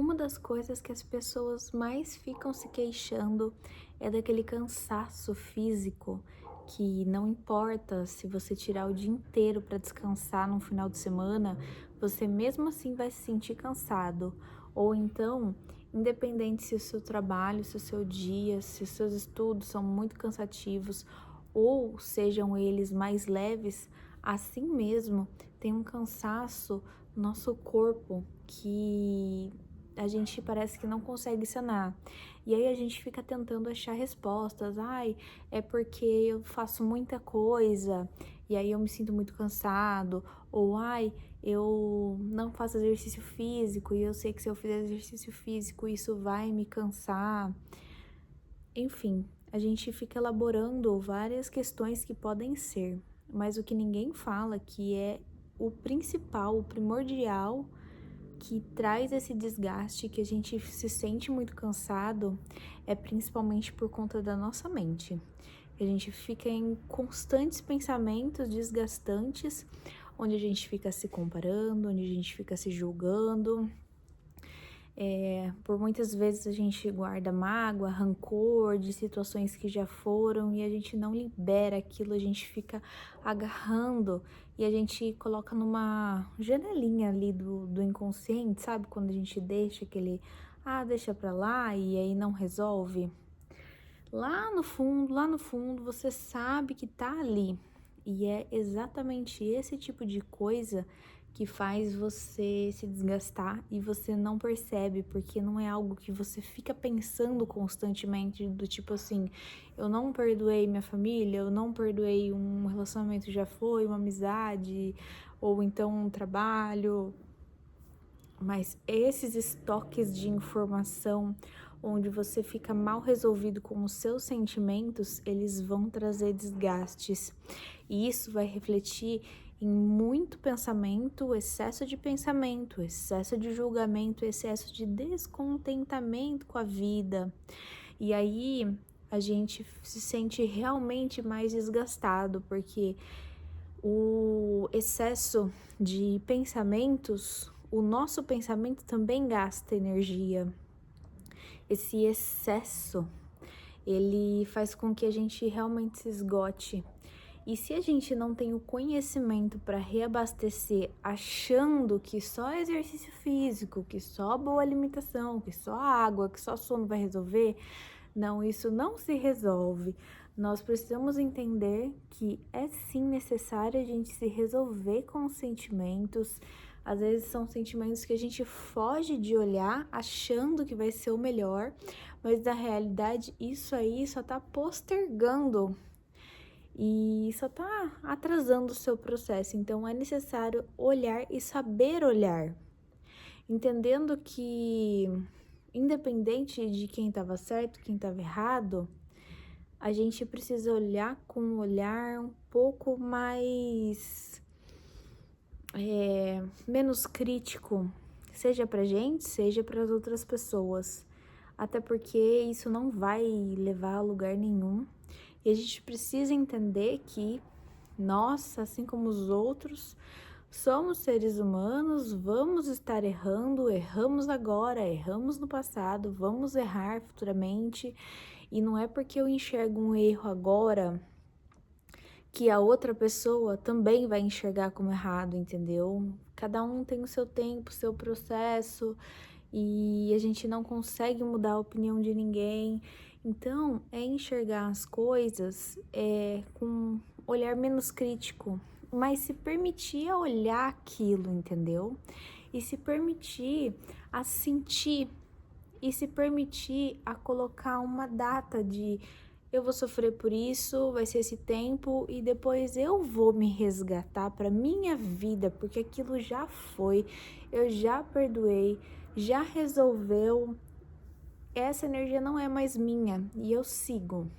Uma das coisas que as pessoas mais ficam se queixando é daquele cansaço físico, que não importa se você tirar o dia inteiro para descansar no final de semana, você mesmo assim vai se sentir cansado. Ou então, independente se o seu trabalho, se o seu dia, se os seus estudos são muito cansativos ou sejam eles mais leves, assim mesmo tem um cansaço no nosso corpo que a gente parece que não consegue sanar. E aí a gente fica tentando achar respostas. Ai, é porque eu faço muita coisa e aí eu me sinto muito cansado. Ou ai, eu não faço exercício físico e eu sei que se eu fizer exercício físico isso vai me cansar. Enfim, a gente fica elaborando várias questões que podem ser, mas o que ninguém fala que é o principal, o primordial que traz esse desgaste, que a gente se sente muito cansado, é principalmente por conta da nossa mente. A gente fica em constantes pensamentos desgastantes, onde a gente fica se comparando, onde a gente fica se julgando. Por muitas vezes a gente guarda mágoa, rancor de situações que já foram e a gente não libera aquilo, a gente fica agarrando e a gente coloca numa janelinha ali do inconsciente, sabe? Quando a gente deixa deixa pra lá e aí não resolve. Lá no fundo, você sabe que tá ali. E é exatamente esse tipo de coisa que faz você se desgastar e você não percebe, porque não é algo que você fica pensando constantemente, do tipo assim, eu não perdoei minha família, eu não perdoei um relacionamento que já foi, uma amizade, ou então um trabalho. Mas esses estoques de informação onde você fica mal resolvido com os seus sentimentos, eles vão trazer desgastes. E isso vai refletir em muito pensamento, excesso de julgamento, excesso de descontentamento com a vida. E aí a gente se sente realmente mais desgastado, porque o excesso de pensamentos, o nosso pensamento também gasta energia. Esse excesso, ele faz com que a gente realmente se esgote. E se a gente não tem o conhecimento para reabastecer, achando que só exercício físico, que só boa alimentação, que só água, que só sono vai resolver, não, isso não se resolve. Nós precisamos entender que é sim necessário a gente se resolver com os sentimentos. Às vezes são sentimentos que a gente foge de olhar, achando que vai ser o melhor, mas na realidade isso aí só tá postergando e só tá atrasando o seu processo. Então é necessário olhar e saber olhar, entendendo que independente de quem estava certo, quem estava errado, a gente precisa olhar com um olhar um pouco mais menos crítico, seja pra gente, seja para as outras pessoas. Até porque isso não vai levar a lugar nenhum. E a gente precisa entender que nós, assim como os outros, somos seres humanos, vamos estar errando, erramos agora, erramos no passado, vamos errar futuramente. E não é porque eu enxergo um erro agora que a outra pessoa também vai enxergar como errado, entendeu? Cada um tem o seu tempo, o seu processo, e a gente não consegue mudar a opinião de ninguém. Então, é enxergar as coisas com um olhar menos crítico, mas se permitir a olhar aquilo, entendeu? E se permitir a sentir, e se permitir a colocar uma data de eu vou sofrer por isso, vai ser esse tempo e depois eu vou me resgatar para minha vida, porque aquilo já foi, eu já perdoei, já resolveu, essa energia não é mais minha e eu sigo.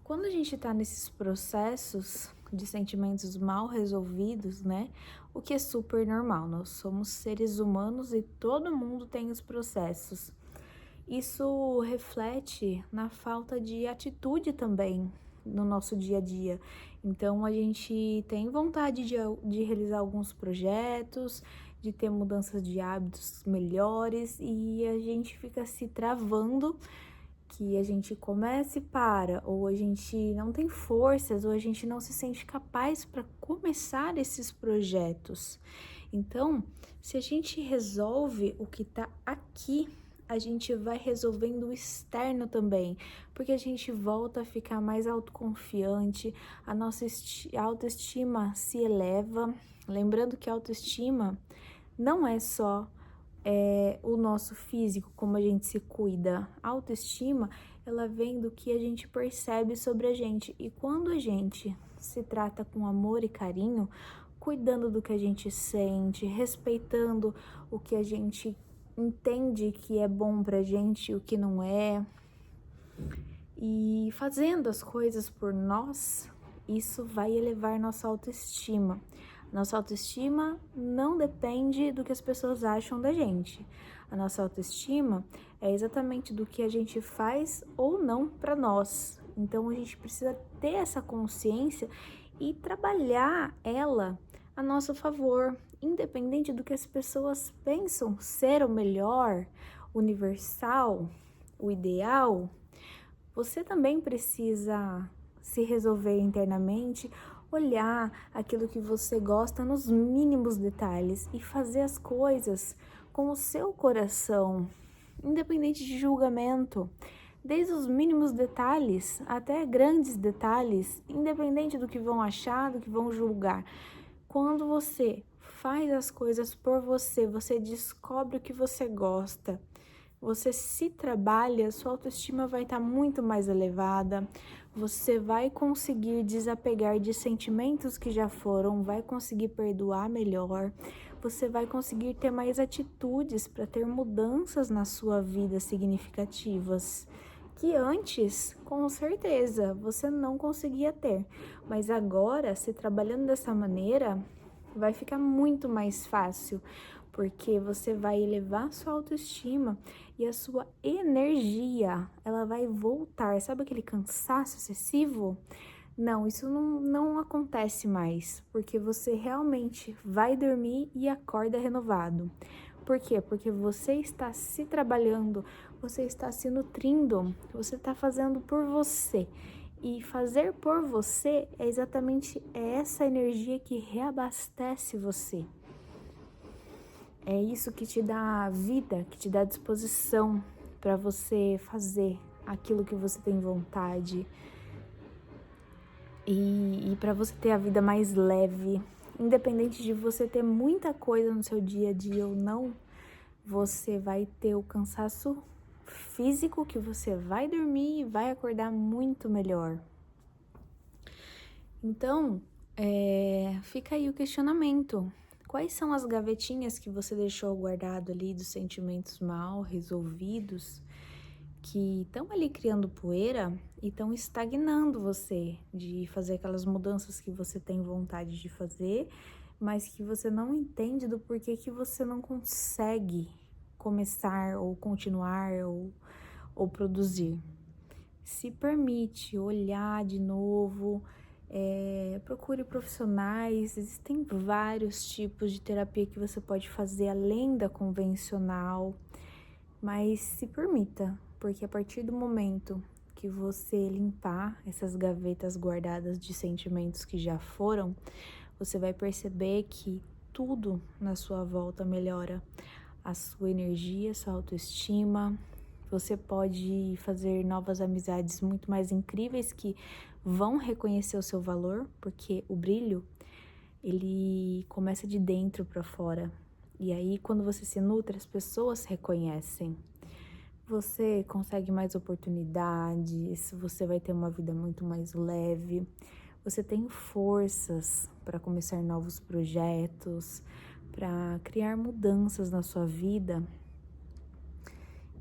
Quando a gente tá nesses processos de sentimentos mal resolvidos, né? O que é super normal, nós somos seres humanos e todo mundo tem os processos. Isso reflete na falta de atitude também no nosso dia a dia. Então, a gente tem vontade de realizar alguns projetos, de ter mudanças de hábitos melhores e a gente fica se travando, que a gente começa e para, ou a gente não tem forças, ou a gente não se sente capaz para começar esses projetos. Então, se a gente resolve o que está aqui, a gente vai resolvendo o externo também, porque a gente volta a ficar mais autoconfiante, a nossa autoestima se eleva. Lembrando que a autoestima não é só o nosso físico, como a gente se cuida. A autoestima, ela vem do que a gente percebe sobre a gente. E quando a gente se trata com amor e carinho, cuidando do que a gente sente, respeitando o que a gente entende que é bom pra gente e o que não é, e fazendo as coisas por nós, isso vai elevar nossa autoestima. Nossa autoestima não depende do que as pessoas acham da gente. A nossa autoestima é exatamente do que a gente faz ou não para nós. Então a gente precisa ter essa consciência e trabalhar ela a nosso favor, independente do que as pessoas pensam ser o melhor, universal, o ideal. Você também precisa se resolver internamente, olhar aquilo que você gosta nos mínimos detalhes e fazer as coisas com o seu coração, independente de julgamento, desde os mínimos detalhes até grandes detalhes, independente do que vão achar, do que vão julgar. Quando você faz as coisas por você, você descobre o que você gosta, você se trabalha, sua autoestima vai estar muito mais elevada, você vai conseguir desapegar de sentimentos que já foram, vai conseguir perdoar melhor, você vai conseguir ter mais atitudes para ter mudanças na sua vida significativas, que antes, com certeza, você não conseguia ter. Mas agora, se trabalhando dessa maneira, vai ficar muito mais fácil, porque você vai elevar sua autoestima e a sua energia, ela vai voltar. Sabe aquele cansaço excessivo? Não, isso não acontece mais, porque você realmente vai dormir e acorda renovado. Por quê? Porque você está se trabalhando, você está se nutrindo, você está fazendo por você. E fazer por você é exatamente essa energia que reabastece você. É isso que te dá vida, que te dá disposição para você fazer aquilo que você tem vontade. E para você ter a vida mais leve, independente de você ter muita coisa no seu dia a dia ou não, você vai ter o cansaço físico que você vai dormir e vai acordar muito melhor. Então, fica aí o questionamento. Quais são as gavetinhas que você deixou guardado ali dos sentimentos mal resolvidos que estão ali criando poeira e estão estagnando você de fazer aquelas mudanças que você tem vontade de fazer, mas que você não entende do porquê que você não consegue começar ou continuar ou produzir. Se permite olhar de novo, procure profissionais, existem vários tipos de terapia que você pode fazer além da convencional, mas se permita, porque a partir do momento que você limpar essas gavetas guardadas de sentimentos que já foram, você vai perceber que tudo na sua volta melhora. A sua energia, sua autoestima, você pode fazer novas amizades muito mais incríveis que vão reconhecer o seu valor, porque o brilho, ele começa de dentro para fora. E aí, quando você se nutre, as pessoas reconhecem. Você consegue mais oportunidades, você vai ter uma vida muito mais leve, você tem forças para começar novos projetos, para criar mudanças na sua vida.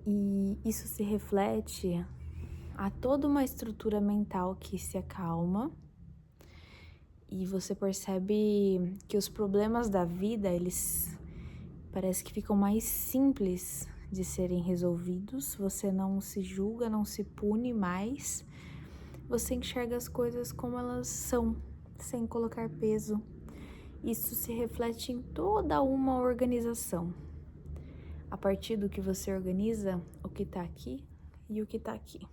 E isso se reflete a toda uma estrutura mental que se acalma e você percebe que os problemas da vida, eles parece que ficam mais simples de serem resolvidos. Você não se julga, não se pune mais. Você enxerga as coisas como elas são, sem colocar peso. isso se reflete em toda uma organização. A partir do que você organiza, o que tá aqui e o que tá aqui.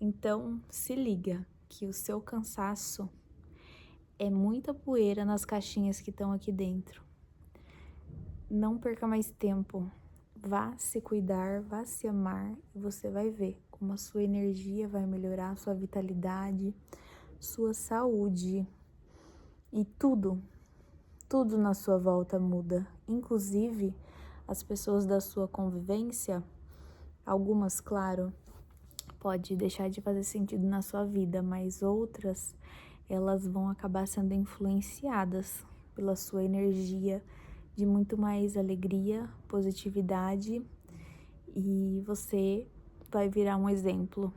Então, se liga que o seu cansaço é muita poeira nas caixinhas que estão aqui dentro. Não perca mais tempo. Vá se cuidar, vá se amar e você vai ver como a sua energia vai melhorar, sua vitalidade, sua saúde e tudo na sua volta muda. Inclusive, as pessoas da sua convivência, algumas, claro, pode deixar de fazer sentido na sua vida, mas outras, elas vão acabar sendo influenciadas pela sua energia de muito mais alegria, positividade, e você vai virar um exemplo